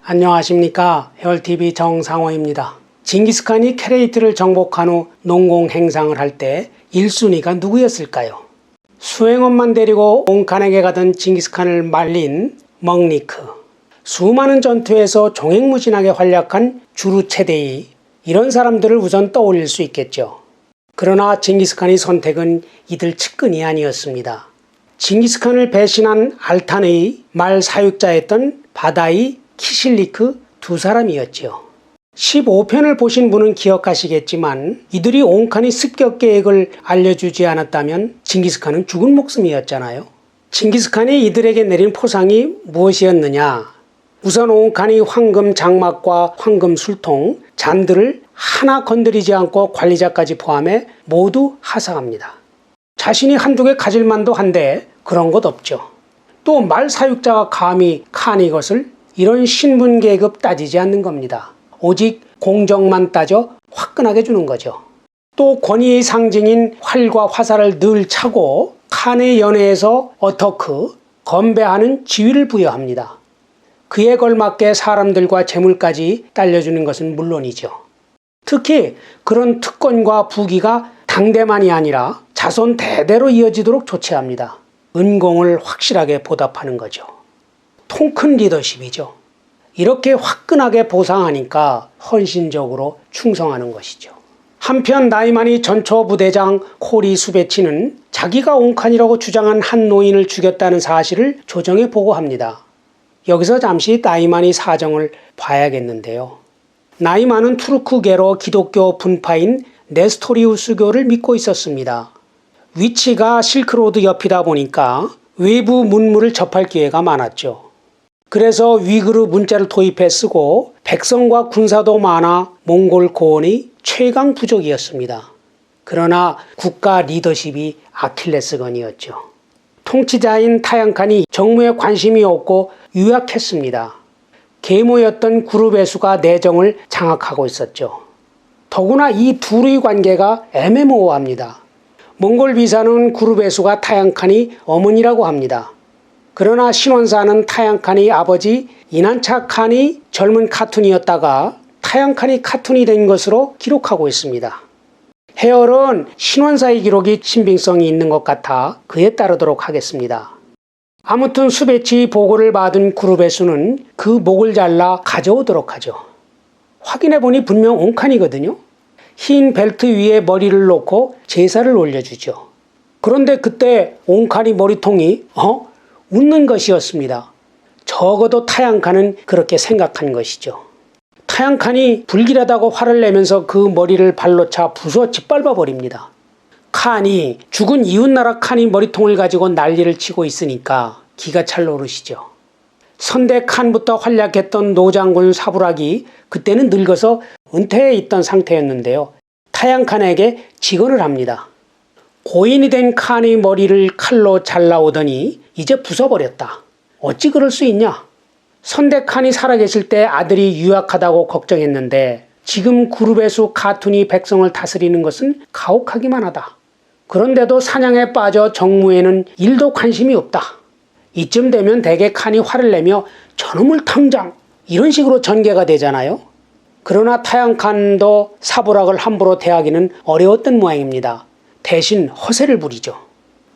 안녕하십니까. 해월TV 정상호입니다. 징기스칸이 케레이트를 정복한 후 농공 행상을 할 때 1순위가 누구였을까요? 수행원만 데리고 옹칸에게 가던 징기스칸을 말린 먹리크, 수많은 전투에서 종횡무진하게 활약한 주루체데이, 이런 사람들을 우선 떠올릴 수 있겠죠. 그러나 징기스칸의 선택은 이들 측근이 아니었습니다. 징기스칸을 배신한 알탄의 말 사육자였던 바다이 키실리크 두 사람이었죠. 15편을 보신 분은 기억하시겠지만 이들이 옹칸의 습격 계획을 알려주지 않았다면 징기스칸은 죽은 목숨이었잖아요. 징기스칸이 이들에게 내린 포상이 무엇이었느냐? 우선 옹칸이 황금 장막과 황금 술통, 잔들을 하나 건드리지 않고 관리자까지 포함해 모두 하사합니다. 자신이 한두 개 가질 만도 한데 그런 것 없죠. 또 말 사육자가 감히 칸이 것을 이런 신분 계급 따지지 않는 겁니다. 오직 공정만 따져 화끈하게 주는 거죠. 또 권위의 상징인 활과 화살을 늘 차고 칸의 연회에서 어터크, 건배하는 지위를 부여합니다. 그에 걸맞게 사람들과 재물까지 딸려주는 것은 물론이죠. 특히 그런 특권과 부귀가 당대만이 아니라 자손 대대로 이어지도록 조치합니다. 은공을 확실하게 보답하는 거죠. 통큰 리더십이죠. 이렇게 화끈하게 보상하니까 헌신적으로 충성하는 것이죠. 한편 나이만이 전초부대장 코리 수베치는 자기가 옹칸이라고 주장한 한 노인을 죽였다는 사실을 조정에 보고합니다. 여기서 잠시 나이만이 사정을 봐야겠는데요. 나이만은 투르크계로 기독교 분파인 네스토리우스교를 믿고 있었습니다. 위치가 실크로드 옆이다 보니까 외부 문물을 접할 기회가 많았죠. 그래서 위그르 문자를 도입해 쓰고 백성과 군사도 많아 몽골 고원의 최강 부족이었습니다. 그러나 국가 리더십이 아킬레스건이었죠. 통치자인 타양칸이 정무에 관심이 없고 유약했습니다. 계모였던 구르베수가 내정을 장악하고 있었죠. 더구나 이 둘의 관계가 애매모호합니다. 몽골 비사는 구르베수가 타양칸이 어머니라고 합니다. 그러나 신원사는 타양칸의 아버지 이난차 칸이 젊은 카툰이었다가 타양칸이 카툰이 된 것으로 기록하고 있습니다. 해열은 신원사의 기록이 신빙성이 있는 것 같아 그에 따르도록 하겠습니다. 아무튼 수베치 보고를 받은 구르베수는 그 목을 잘라 가져오도록 하죠. 확인해보니 분명 옹칸이거든요. 흰 벨트 위에 머리를 놓고 제사를 올려주죠. 그런데 그때 옹칸이 머리통이 웃는 것이었습니다. 적어도 타양칸은 그렇게 생각한 것이죠. 타양칸이 불길하다고 화를 내면서 그 머리를 발로 차 부숴 짓밟아 버립니다. 칸이 죽은 이웃나라 칸이 머리통을 가지고 난리를 치고 있으니까 기가 찰 노릇이죠. 선대 칸부터 활약했던 노장군 사부락이 그때는 늙어서 은퇴해 있던 상태였는데요. 타양칸에게 직언을 합니다. 고인이 된 칸의 머리를 칼로 잘라오더니 이제 부숴버렸다. 어찌 그럴 수 있냐? 선대 칸이 살아계실 때 아들이 유약하다고 걱정했는데 지금 구르베수 카툰이 백성을 다스리는 것은 가혹하기만 하다. 그런데도 사냥에 빠져 정무에는 일도 관심이 없다. 이쯤 되면 대개 칸이 화를 내며 저놈을 당장 이런 식으로 전개가 되잖아요. 그러나 타양칸도 사부락을 함부로 대하기는 어려웠던 모양입니다. 대신 허세를 부리죠.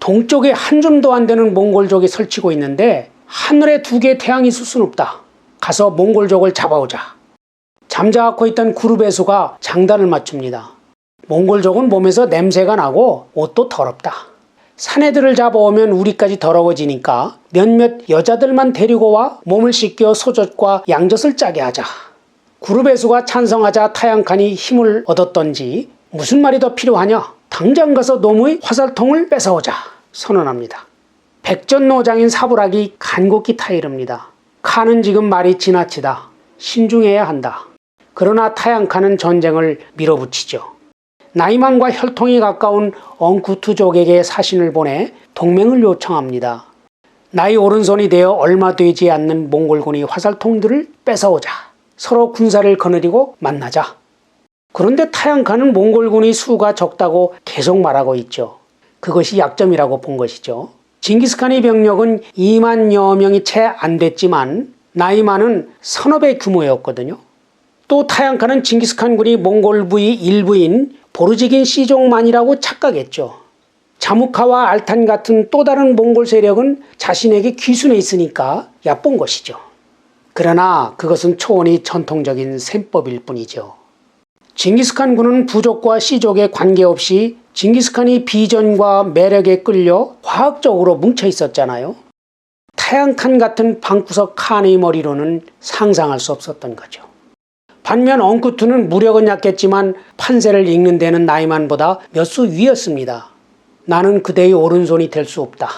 동쪽에 한 줌도 안 되는 몽골족이 설치고 있는데 하늘에 두 개의 태양이 있을 순 없다. 가서 몽골족을 잡아오자. 잠자코 있던 구르베수가 장단을 맞춥니다. 몽골족은 몸에서 냄새가 나고 옷도 더럽다. 사내들을 잡아오면 우리까지 더러워지니까 몇몇 여자들만 데리고 와 몸을 씻겨 소젖과 양젖을 짜게 하자. 구르베수가 찬성하자 타양칸이 힘을 얻었던지 무슨 말이 더 필요하냐? 당장 가서 놈의 화살통을 뺏어오자 선언합니다. 백전노장인 사부락이 간곡히 타이릅니다. 칸은 지금 말이 지나치다. 신중해야 한다. 그러나 타양칸은 전쟁을 밀어붙이죠. 나이만과 혈통이 가까운 엉쿠투족에게 사신을 보내 동맹을 요청합니다. 나이 오른손이 되어 얼마 되지 않는 몽골군이 화살통들을 뺏어오자. 서로 군사를 거느리고 만나자. 그런데 타양칸은 몽골군이 수가 적다고 계속 말하고 있죠. 그것이 약점이라고 본 것이죠. 징기스칸의 병력은 2만여 명이 채 안 됐지만 나이 많은 선업의 규모였거든요. 또 타양칸은 징기스칸 군이 몽골 부의 일부인 보르지긴 씨족만이라고 착각했죠. 자무카와 알탄 같은 또 다른 몽골 세력은 자신에게 귀순해 있으니까 얕본 것이죠. 그러나 그것은 초원이 전통적인 셈법일 뿐이죠. 징기스칸 군은 부족과 씨족에 관계없이 징기스칸이 비전과 매력에 끌려 화학적으로 뭉쳐 있었잖아요. 타양칸 같은 방구석 칸의 머리로는 상상할 수 없었던 거죠. 반면 엉쿠투는 무력은 약했지만 판세를 읽는 데는 나이만보다 몇 수 위였습니다. 나는 그대의 오른손이 될 수 없다.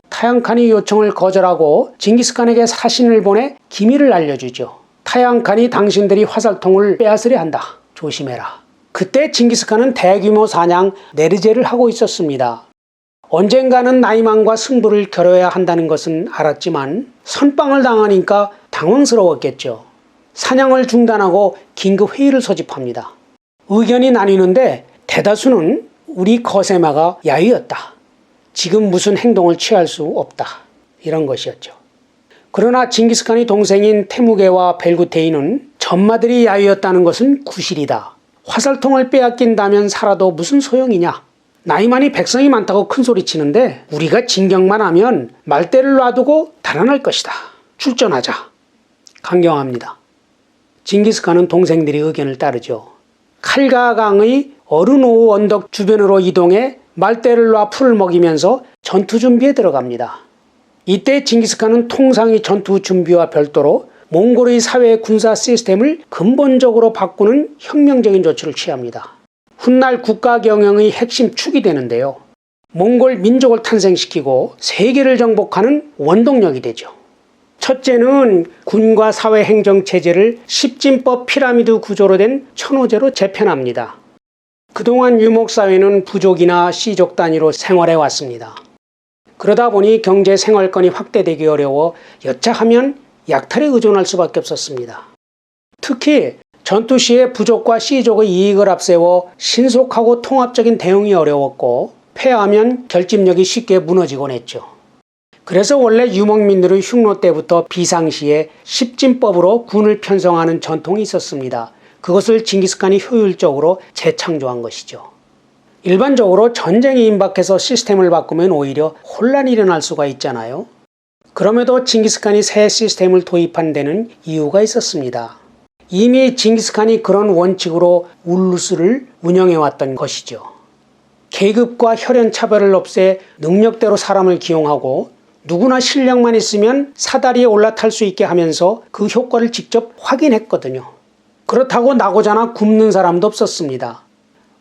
타양칸이 요청을 거절하고 징기스칸에게 사신을 보내 기밀을 알려주죠. 타양칸이 당신들이 화살통을 빼앗으려 한다. 조심해라. 그때 징기스칸은 대규모 사냥 네르제를 하고 있었습니다. 언젠가는 나이만과 승부를 겨뤄야 한다는 것은 알았지만 선빵을 당하니까 당황스러웠겠죠. 사냥을 중단하고 긴급 회의를 소집합니다. 의견이 나뉘는데 대다수는 우리 거세마가 야위였다. 지금 무슨 행동을 취할 수 없다. 이런 것이었죠. 그러나 징기스칸의 동생인 테무게와 벨구테이는 전마들이 야위였다는 것은 구실이다. 화살통을 빼앗긴다면 살아도 무슨 소용이냐. 나이만이 백성이 많다고 큰소리치는데 우리가 진격만 하면 말대를 놔두고 달아날 것이다. 출전하자. 강경합니다. 징기스칸은 동생들의 의견을 따르죠. 칼가강의 어르노우 언덕 주변으로 이동해 말대를 놔 풀을 먹이면서 전투 준비에 들어갑니다. 이때 징기스칸은 통상의 전투 준비와 별도로 몽골의 사회 군사 시스템을 근본적으로 바꾸는 혁명적인 조치를 취합니다. 훗날 국가 경영의 핵심 축이 되는데요. 몽골 민족을 탄생시키고 세계를 정복하는 원동력이 되죠. 첫째는 군과 사회 행정 체제를 십진법 피라미드 구조로 된 천호제로 재편합니다. 그동안 유목사회는 부족이나 씨족 단위로 생활해 왔습니다. 그러다 보니 경제 생활권이 확대되기 어려워 여차하면 약탈에 의존할 수밖에 없었습니다. 특히 전투 시에 부족과 씨족의 이익을 앞세워 신속하고 통합적인 대응이 어려웠고 패하면 결집력이 쉽게 무너지곤 했죠. 그래서 원래 유목민들의 흉노 때부터 비상시에 십진법으로 군을 편성하는 전통이 있었습니다. 그것을 징기스칸이 효율적으로 재창조한 것이죠. 일반적으로 전쟁이 임박해서 시스템을 바꾸면 오히려 혼란이 일어날 수가 있잖아요. 그럼에도 징기스칸이 새 시스템을 도입한 데는 이유가 있었습니다. 이미 징기스칸이 그런 원칙으로 울루스를 운영해왔던 것이죠. 계급과 혈연 차별을 없애 능력대로 사람을 기용하고 누구나 실력만 있으면 사다리에 올라탈 수 있게 하면서 그 효과를 직접 확인했거든요. 그렇다고 나고자나 굶는 사람도 없었습니다.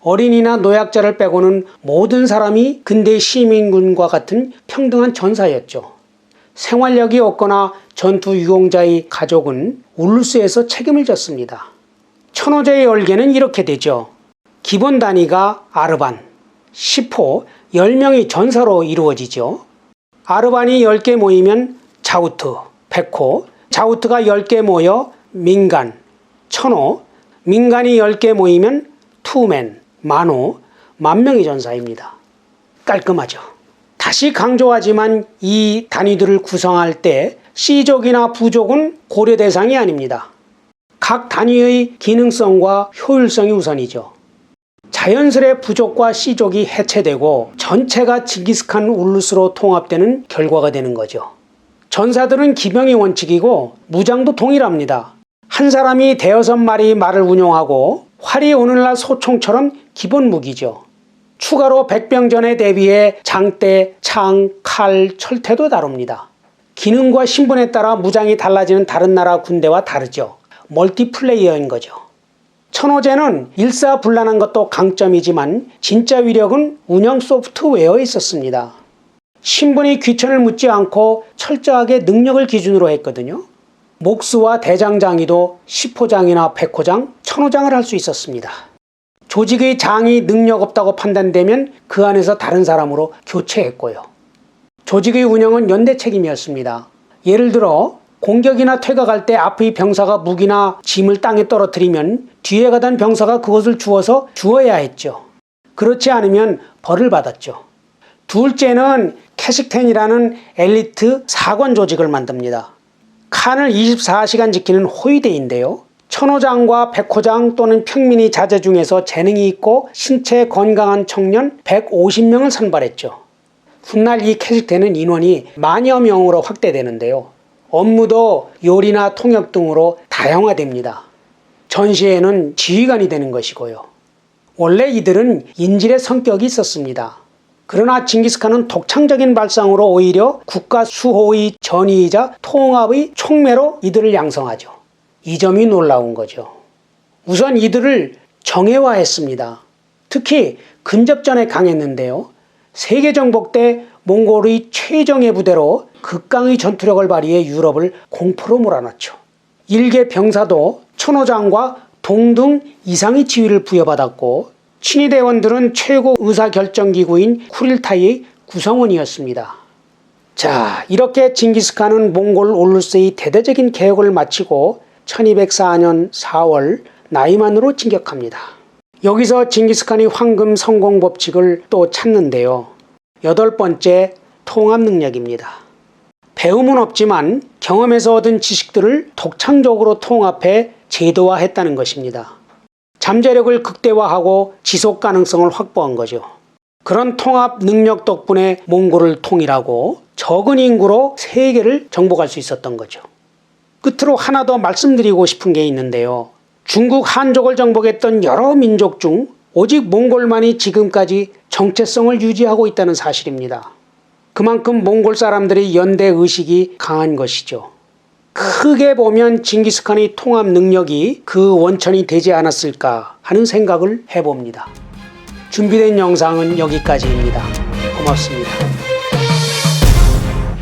어린이나 노약자를 빼고는 모든 사람이 근대 시민군과 같은 평등한 전사였죠. 생활력이 없거나 전투 유공자의 가족은 울루스에서 책임을 졌습니다. 천호제의 열개는 이렇게 되죠. 기본 단위가 아르반, 10호, 10명이 전사로 이루어지죠. 아르반이 10개 모이면 자우트, 100호, 자우트가 10개 모여 민간, 1000호, 민간이 10개 모이면 투맨, 만호, 만명의 전사입니다. 깔끔하죠. 다시 강조하지만 이 단위들을 구성할 때 씨족이나 부족은 고려 대상이 아닙니다. 각 단위의 기능성과 효율성이 우선이죠. 자연스레 부족과 씨족이 해체되고 전체가 징기스칸 울루스로 통합되는 결과가 되는 거죠. 전사들은 기병의 원칙이고 무장도 동일합니다. 한 사람이 대여섯 마리 말을 운용하고 활이 오늘날 소총처럼 기본 무기죠. 추가로 백병전에 대비해 장대, 창, 칼, 철퇴도 다룹니다. 기능과 신분에 따라 무장이 달라지는 다른 나라 군대와 다르죠. 멀티플레이어인 거죠. 천호제는 일사불란한 것도 강점이지만 진짜 위력은 운영 소프트웨어에 있었습니다. 신분이 귀천을 묻지 않고 철저하게 능력을 기준으로 했거든요. 목수와 대장장이도 10호장이나 100호장, 1000호장을 할 수 있었습니다. 조직의 장이 능력 없다고 판단되면 그 안에서 다른 사람으로 교체했고요. 조직의 운영은 연대 책임이었습니다. 예를 들어 공격이나 퇴각할 때 앞의 병사가 무기나 짐을 땅에 떨어뜨리면 뒤에 가던 병사가 그것을 주워야 했죠. 그렇지 않으면 벌을 받았죠. 둘째는 캐식텐이라는 엘리트 사관 조직을 만듭니다. 한을 24시간 지키는 호위대인데요. 천호장과 백호장 또는 평민이 자제 중에서 재능이 있고 신체 건강한 청년 150명을 선발했죠. 훗날 이 캐식대는 인원이 만여 명으로 확대되는데요. 업무도 요리나 통역 등으로 다양화됩니다. 전시에는 지휘관이 되는 것이고요. 원래 이들은 인질의 성격이 있었습니다. 그러나 징기스칸은 독창적인 발상으로 오히려 국가 수호의 전위이자 통합의 촉매로 이들을 양성하죠. 이 점이 놀라운 거죠. 우선 이들을 정예화했습니다. 특히 근접전에 강했는데요. 세계정복 때 몽골의 최정예 부대로 극강의 전투력을 발휘해 유럽을 공포로 몰아넣죠. 일개 병사도 천호장과 동등 이상의 지위를 부여받았고 친위대원들은 최고 의사결정기구인 쿠릴타이의 구성원이었습니다. 자, 이렇게 징기스칸은 몽골 울루스의 대대적인 개혁을 마치고 1204년 4월 나이만으로 진격합니다. 여기서 징기스칸이 황금 성공 법칙을 또 찾는데요. 8번째, 통합 능력입니다. 배움은 없지만 경험에서 얻은 지식들을 독창적으로 통합해 제도화했다는 것입니다. 잠재력을 극대화하고 지속 가능성을 확보한 거죠. 그런 통합 능력 덕분에 몽골을 통일하고 적은 인구로 세계를 정복할 수 있었던 거죠. 끝으로 하나 더 말씀드리고 싶은 게 있는데요. 중국 한족을 정복했던 여러 민족 중 오직 몽골만이 지금까지 정체성을 유지하고 있다는 사실입니다. 그만큼 몽골 사람들의 연대 의식이 강한 것이죠. 크게 보면 징기스칸의 통합 능력이 그 원천이 되지 않았을까 하는 생각을 해봅니다. 준비된 영상은 여기까지입니다. 고맙습니다.